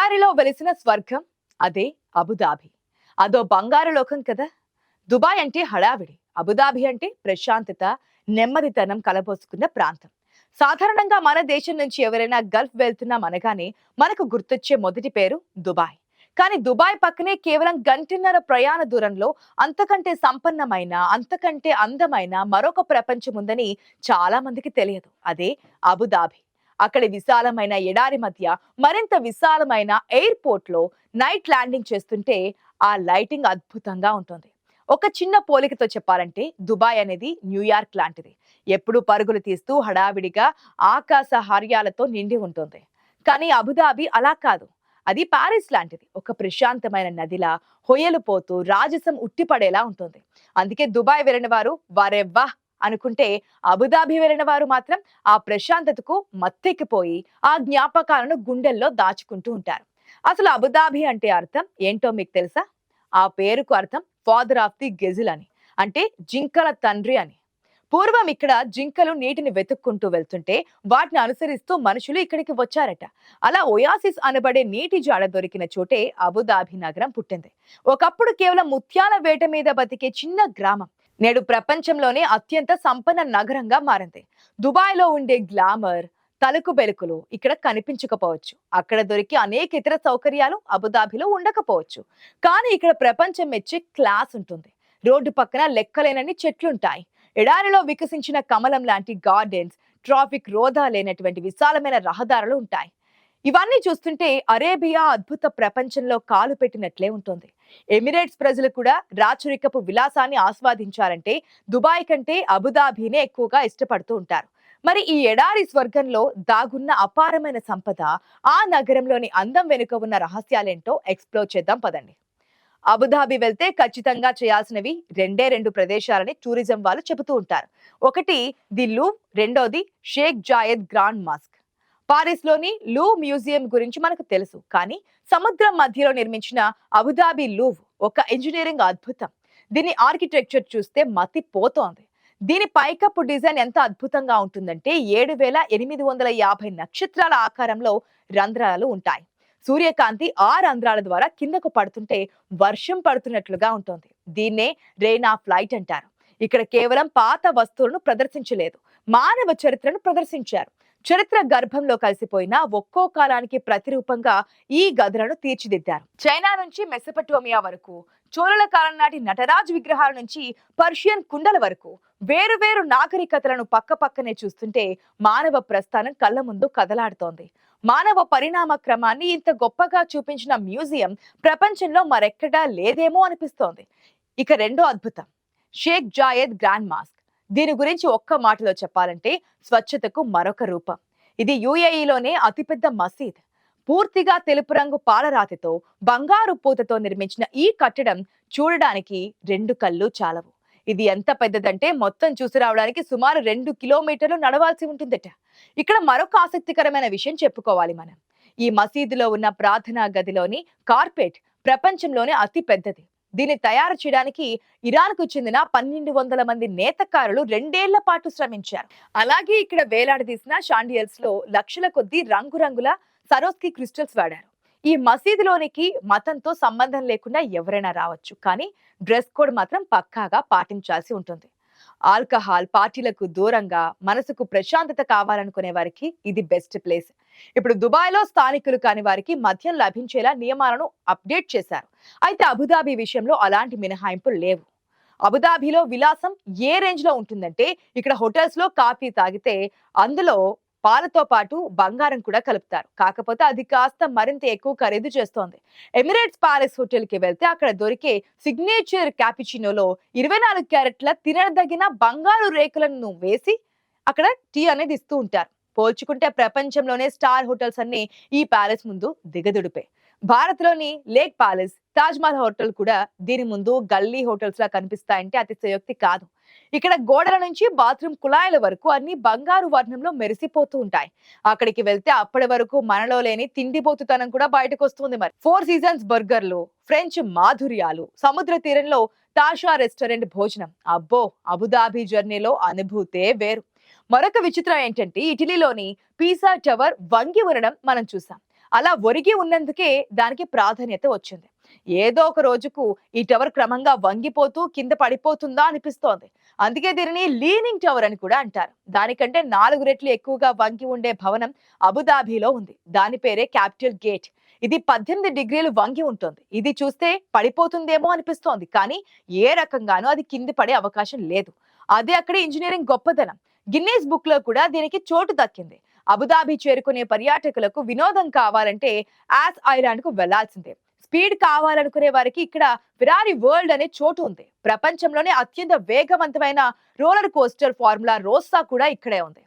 ఎడారిలో వెలిసిన స్వర్గం అదే అబుదాబి. అదో బంగారు లోకం కదా. దుబాయ్ అంటే హడావిడి, అబుదాబి అంటే ప్రశాంతత, నెమ్మదితనం కలబోసుకున్న ప్రాంతం. సాధారణంగా మన దేశం నుంచి ఎవరైనా గల్ఫ్ వెళ్తున్నాం అనగానే మనకు గుర్తొచ్చే మొదటి పేరు దుబాయ్. కానీ దుబాయ్ పక్కనే కేవలం గంటన్నర ప్రయాణ దూరంలో అంతకంటే సంపన్నమైన, అంతకంటే అందమైన మరొక ప్రపంచం ఉందని చాలా మందికి తెలియదు. అదే అబుదాబి. అక్కడి విశాలమైన ఎడారి మధ్య మరింత విశాలమైన ఎయిర్పోర్ట్ లో నైట్ ల్యాండింగ్ చేస్తుంటే ఆ లైటింగ్ అద్భుతంగా ఉంటుంది. ఒక చిన్న పోలికతో చెప్పాలంటే దుబాయ్ అనేది న్యూయార్క్ లాంటిది. ఎప్పుడు పరుగులు తీస్తూ హడావిడిగా ఆకాశ హార్యాలతో నిండి ఉంటుంది. కానీ అబుదాబి అలా కాదు. అది పారిస్ లాంటిది. ఒక ప్రశాంతమైన నదిలా హొయలు పోతూ రాజసం ఉట్టిపడేలా ఉంటుంది. అందుకే దుబాయ్ వెళ్ళిన వారు వారెవ్వా అనుకుంటే, అబుదాబి వెళ్ళిన వారు మాత్రం ఆ ప్రశాంతతకు మత్తెక్కిపోయి ఆ జ్ఞాపకాలను గుండెల్లో దాచుకుంటూ ఉంటారు. అసలు అబుదాబి అంటే అర్థం ఏంటో మీకు తెలుసా? ఆ పేరుకు అర్థం ఫాదర్ ఆఫ్ ది గెజిల్ అని, అంటే జింకల తండ్రి అని. పూర్వం ఇక్కడ జింకలు నీటిని వెతుక్కుంటూ వెళ్తుంటే వాటిని అనుసరిస్తూ మనుషులు ఇక్కడికి వచ్చారట. అలా ఒయాసిస్ అనబడే నీటి జాడ దొరికిన చోటే అబుదాబి నగరం పుట్టింది. ఒకప్పుడు కేవలం ముత్యాల వేట మీద బతికే చిన్న గ్రామం నేడు ప్రపంచంలోనే అత్యంత సంపన్న నగరంగా మారింది. దుబాయ్ లో ఉండే గ్లామర్, తలుకు బెలుకులు ఇక్కడ కనిపించకపోవచ్చు. అక్కడ దొరికి అనేక ఇతర సౌకర్యాలు అబుదాబిలో ఉండకపోవచ్చు. కానీ ఇక్కడ ప్రపంచం మెచ్చే క్లాస్ ఉంటుంది. రోడ్డు పక్కన లెక్కలేనన్ని చెట్లుంటాయి. ఎడారిలో వికసించిన కమలం లాంటి గార్డెన్స్, ట్రాఫిక్ రోధా లేనటువంటి విశాలమైన రహదారులు ఉంటాయి. ఇవన్నీ చూస్తుంటే అరేబియా అద్భుత ప్రపంచంలో కాలు పెట్టినట్లే ఉంటుంది. ఎమిరేట్స్ ప్రజలు కూడా రాచరికపు విలాసాన్ని ఆస్వాదించారంటే దుబాయ్ కంటే అబుదాబినే ఎక్కువగా ఇష్టపడుతూ ఉంటారు. మరి ఈ ఎడారి స్వర్గంలో దాగున్న అపారమైన సంపద, ఆ నగరంలోని అందం వెనుక ఉన్న రహస్యాలేంటో ఎక్స్ప్లోర్ చేద్దాం పదండి. అబుదాబి వెళ్తే ఖచ్చితంగా చేయాల్సినవి రెండే రెండు ప్రదేశాలని టూరిజం వాళ్ళు చెబుతూ ఉంటారు. ఒకటి ది లూవ్, రెండోది Sheikh Zayed grand mosque. Paris లోని లూవ్ మ్యూజియం గురించి మనకు తెలుసు, కానీ సముద్రం మధ్యలో నిర్మించిన అబుదాబి లూవ్ ఒక ఇంజనీరింగ్ అద్భుతం. దీని ఆర్కిటెక్చర్ చూస్తే మతి పోతోంది. దీని పైకప్పు డిజైన్ ఎంత అద్భుతంగా ఉంటుందంటే 7,850 నక్షత్రాల ఆకారంలో రంధ్రాలు ఉంటాయి. సూర్యకాంతి ఆ రంధ్రాల ద్వారా కిందకు పడుతుంటే వర్షం పడుతున్నట్లుగా ఉంటుంది. దీన్నే రెయిన్ ఆఫ్ లైట్ అంటారు. ఇక్కడ కేవలం పాత వస్తువులను ప్రదర్శించలేదు, మానవ చరిత్రను ప్రదర్శించారు. చరిత్ర గర్భంలో కలిసిపోయిన ఒక్కో కాలానికి ప్రతిరూపంగా ఈ గదులను తీర్చిదిద్దారు. చైనా నుంచి మెసపటోమియా వరకు, చోళల కాలం నాటి నటరాజు విగ్రహాల నుంచి పర్షియన్ కుండల వరకు వేరు వేరు నాగరికతలను పక్క పక్కనే చూస్తుంటే మానవ ప్రస్థానం కళ్ళ ముందు కదలాడుతోంది. మానవ పరిణామ క్రమాన్ని ఇంత గొప్పగా చూపించిన మ్యూజియం ప్రపంచంలో మరెక్కడా లేదేమో అనిపిస్తోంది. ఇక రెండో అద్భుతం షేక్ జాయద్ గ్రాండ్ మాస్క్. దీని గురించి ఒక్క మాటలో చెప్పాలంటే స్వచ్ఛతకు మరొక రూపం. ఇది యుఏఈలోనే అతిపెద్ద మసీద్. పూర్తిగా తెలుపు రంగు పాలరాతితో బంగారు పూతతో నిర్మించిన ఈ కట్టడం చూడడానికి రెండు కళ్ళు చాలవు. ఇది ఎంత పెద్దదంటే మొత్తం చూసి రావడానికి సుమారు 2 కిలోమీటర్లు నడవాల్సి ఉంటుందట. ఇక్కడ మరొక ఆసక్తికరమైన విషయం చెప్పుకోవాలి మనం. ఈ మసీదులో ఉన్న ప్రార్థనా గదిలోని కార్పెట్ ప్రపంచంలోనే అతి పెద్దది. దీన్ని తయారు చేయడానికి ఇరాన్ కు చెందిన 1200 మంది నేతకారులు 2 ఏళ్ల పాటు శ్రమించారు. అలాగే ఇక్కడ వేలాడదీసిన షాండియల్స్ లో లక్షల కొద్దీ రంగురంగుల సరోస్కి క్రిస్టల్స్ వాడారు. ఈ మసీదులోనికి మతంతో సంబంధం లేకుండా ఎవరైనా రావచ్చు, కానీ డ్రెస్ కోడ్ మాత్రం పక్కాగా పాటించాల్సి ఉంటుంది. ఆల్కహాల్, పార్టీలకు దూరంగా మనసుకు ప్రశాంతత కావాలనుకునే వారికి ఇది బెస్ట్ ప్లేస్. ఇప్పుడు దుబాయ్ లో స్థానికులు కాని వారికి మద్యం లభించేలా నియమాలను అప్డేట్ చేశారు. అయితే అబుదాబి విషయంలో అలాంటి మినహాయింపులు లేవు. అబుదాబిలో విలాసం ఏ రేంజ్ లో ఉంటుందంటే, ఇక్కడ హోటల్స్ లో కాఫీ తాగితే అందులో పాలతో పాటు బంగారం కూడా కలుపుతారు. కాకపోతే అది కాస్త మరింత ఎక్కువ ఖరీదు చేస్తోంది. ఎమిరేట్స్ ప్యాలెస్ హోటల్ కి వెళ్తే అక్కడ దొరికే సిగ్నేచర్ క్యాపిచినోలో 24 క్యారెట్ల తినదగిన బంగారు రేకులను వేసి అక్కడ టీ అనేది ఇస్తూ ఉంటారు. పోల్చుకుంటే ప్రపంచంలోనే స్టార్ హోటల్స్ అన్ని ఈ ప్యాలెస్ ముందు దిగదుడిపే. భారత్ లోని lake palace, Taj Mahal hotel కూడా దీని ముందు గల్లీ హోటల్స్ లా కనిపిస్తాయంటే అతిశయోక్తి కాదు. ఇక్కడ గోడల నుంచి బాత్రూమ్ కుళాయిల వరకు అన్ని బంగారు వర్ణంలో మెరిసిపోతూ ఉంటాయి. అక్కడికి వెళ్తే అప్పటి వరకు మనలో లేని తిండిపోతుతనం కూడా బయటకు వస్తుంది. మరి 4 సీజన్స్ బర్గర్లు, ఫ్రెంచ్ మాధుర్యాలు, సముద్ర తీరంలో తాషా రెస్టారెంట్ భోజనం, అబ్బో అబుదాబి జర్నీలో అనుభూతే వేరు. మరొక విచిత్రం ఏంటంటే ఇటలీలోని పీసా టవర్ వంగి ఉండడం మనం చూసాం. అలా ఒరిగి ఉన్నందుకే దానికి ప్రాధాన్యత వచ్చింది. ఏదో ఒక రోజుకు ఈ టవర్ క్రమంగా వంగిపోతూ కింద పడిపోతుందా అనిపిస్తోంది. అందుకే దీనిని లీనింగ్ టవర్ అని కూడా అంటారు. దానికంటే 4 రెట్లు ఎక్కువగా వంగి ఉండే భవనం అబుదాబిలో ఉంది. దాని పేరే క్యాపిటల్ గేట్. ఇది 18 డిగ్రీలు వంగి ఉంటుంది. ఇది చూస్తే పడిపోతుందేమో అనిపిస్తోంది, కానీ ఏ రకంగానూ అది కింది పడే అవకాశం లేదు. అదే అక్కడి ఇంజనీరింగ్ గొప్పదనం. గిన్నీస్ బుక్ లో కూడా దీనికి చోటు దక్కింది. అబుదాబి చేరుకునే పర్యాటకులకు వినోదం కావాలంటే యాస్ ఐలాండ్ కు వెళ్లాల్సిందే. స్పీడ్ కావాలనుకునే వారికి ఇక్కడ ఫెరారీ వరల్డ్ అనే చోటు ఉంది. ప్రపంచంలోనే అత్యంత వేగవంతమైన రోలర్ కోస్టర్ ఫార్ములా రోసా కూడా ఇక్కడే ఉంది.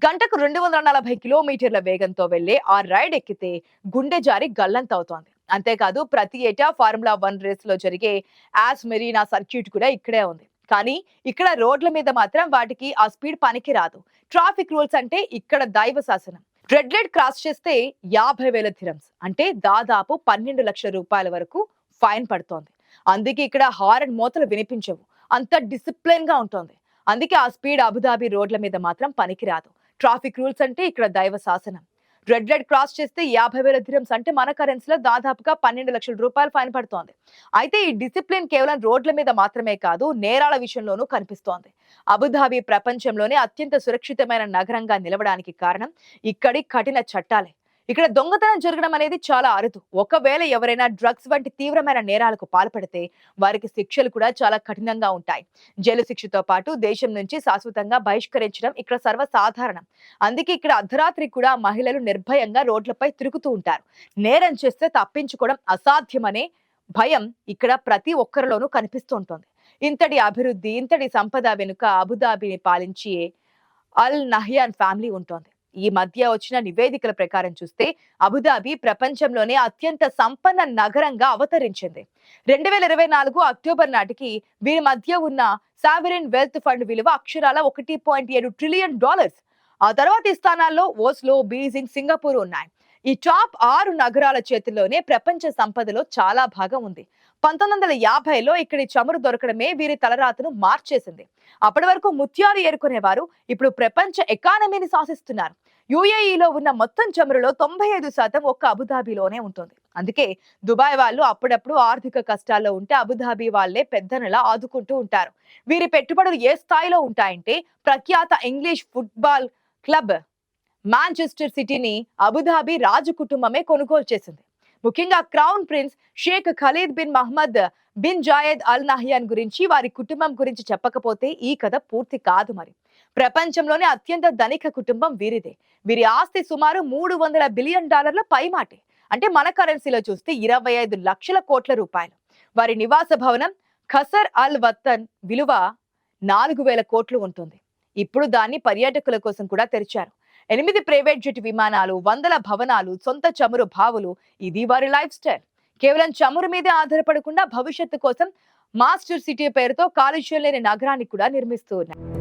గంటకు 240 కిలోమీటర్ల వేగంతో వెళ్లే ఆ రైడ్ ఎక్కితే గుండె జారి గల్లంతవుతోంది. అంతేకాదు ప్రతి ఏటా ఫార్ములా 1 రేస్ లో జరిగే యాస్ మెరీనా సర్క్యూట్ కూడా ఇక్కడే ఉంది. కానీ ఇక్కడ రోడ్ల మీద మాత్రం వాటికి ఆ స్పీడ్ పనికి రాదు. ట్రాఫిక్ రూల్స్ అంటే ఇక్కడ దైవ శాసనం. రెడ్ లైట్ క్రాస్ చేస్తే 50,000 దిరమ్స్ అంటే దాదాపు 12 లక్షల రూపాయల వరకు ఫైన్ పడుతోంది. అందుకే ఇక్కడ హారన్ మోతలు వినిపించవు. అంత డిసిప్లిన్ గా ఉంటుంది. అందుకే ఆ స్పీడ్ అబుదాబి రోడ్ల మీద మాత్రం పనికిరాదు. ట్రాఫిక్ రూల్స్ అంటే ఇక్కడ దైవ శాసనం. రెడ్ లైట్ క్రాస్ చేస్తే 50,000 దిరమ్స్ అంటే మన కరెన్సీలో దాదాపుగా 12 లక్షల రూపాయలు ఫైన్ పడుతోంది. అయితే ఈ డిసిప్లిన్ కేవలం రోడ్ల మీద మాత్రమే కాదు, నేరాల విషయంలోనూ కనిపిస్తోంది. అబుదాబి ప్రపంచంలోనే అత్యంత సురక్షితమైన నగరంగా నిలవడానికి కారణం ఇక్కడి కఠిన చట్టాలే. ఇక్కడ దొంగతనం జరగడం అనేది చాలా అరుదు. ఒకవేళ ఎవరైనా డ్రగ్స్ వంటి తీవ్రమైన నేరాలకు పాల్పడితే వారికి శిక్షలు కూడా చాలా కఠినంగా ఉంటాయి. జైలు శిక్షతో పాటు దేశం నుంచి శాశ్వతంగా బహిష్కరించడం ఇక్కడ సర్వసాధారణం. అందుకే ఇక్కడ అర్ధరాత్రి కూడా మహిళలు నిర్భయంగా రోడ్లపై తిరుగుతూ ఉంటారు. నేరం చేస్తే తప్పించుకోవడం అసాధ్యమనే భయం ఇక్కడ ప్రతి ఒక్కరిలోనూ కనిపిస్తూ ఉంటుంది. ఇంతటి అభివృద్ధి, ఇంతటి సంపద వెనుక అబుదాబిని పాలించే అల్ నహ్యాన్ ఫ్యామిలీ ఉంటుంది. ఈ మధ్య వచ్చిన నివేదికల ప్రకారం చూస్తే అబుదాబి ప్రపంచంలోనే అత్యంత సంపన్న నగరంగా అవతరించింది. 2024 అక్టోబర్ నాటికి వీరి మధ్య ఉన్న సావరిన్ వెల్త్ ఫండ్ విలువ అక్షరాల $1.7 ట్రిలియన్. ఆ తర్వాతి స్థానాల్లో ఓస్లో, బీజింగ్, సింగపూర్ ఉన్నాయి. ఈ టాప్ 6 నగరాల చేతుల్లోనే ప్రపంచ సంపదలో చాలా భాగం ఉంది. 1950లో ఇక్కడి చమురు దొరకడమే వీరి తలరాతను మార్చేసింది. అప్పటి వరకు ముత్యాలు ఏరుకునేవారు ఇప్పుడు ప్రపంచ ఎకానమీని శాసిస్తున్నారు. యుఏఈలో ఉన్న మొత్తం చమురులో 95% ఒక్క అబుదాబిలోనే ఉంటుంది. అందుకే దుబాయ్ వాళ్ళు అప్పుడప్పుడు ఆర్థిక కష్టాల్లో ఉంటే అబుదాబి వాళ్లే పెద్దనలా ఆదుకుంటూ ఉంటారు. వీరి పెట్టుబడులు ఏ స్థాయిలో ఉంటాయంటే ప్రఖ్యాత ఇంగ్లీష్ ఫుట్బాల్ క్లబ్ మాంచెస్టర్ సిటీని అబుదాబి రాజు కుటుంబమే కొనుగోలు చేసింది. ముఖ్యంగా crown prince Sheikh Khalid bin Mohammed bin Zayed Al Nahyan గురించి, వారి కుటుంబం గురించి చెప్పకపోతే ఈ కథ పూర్తి కాదు. మరి ప్రపంచంలోనే అత్యంత ధనిక కుటుంబం వీరిదే. వీరి ఆస్తి సుమారు $300 బిలియన్ పైమాటే. అంటే మన కరెన్సీలో చూస్తే 25 లక్షల కోట్ల రూపాయలు. వారి నివాస భవనం ఖసర్ అల్ వతన్ విలువ 4,000 కోట్లు ఉంటుంది. ఇప్పుడు దాన్ని పర్యాటకుల కోసం కూడా తెరిచారు. 8 ప్రైవేట్ జెట్ విమానాలు, 100 భవనాలు, సొంత చమురు బావులు. ఇది వారి లైఫ్ స్టైల్. కేవలం చమురు మీదే ఆధారపడకుండా భవిష్యత్తు కోసం మాస్టర్ సిటీ పేరుతో కాలుష్యం లేని నగరాన్ని కూడా నిర్మిస్తూ ఉన్నారు.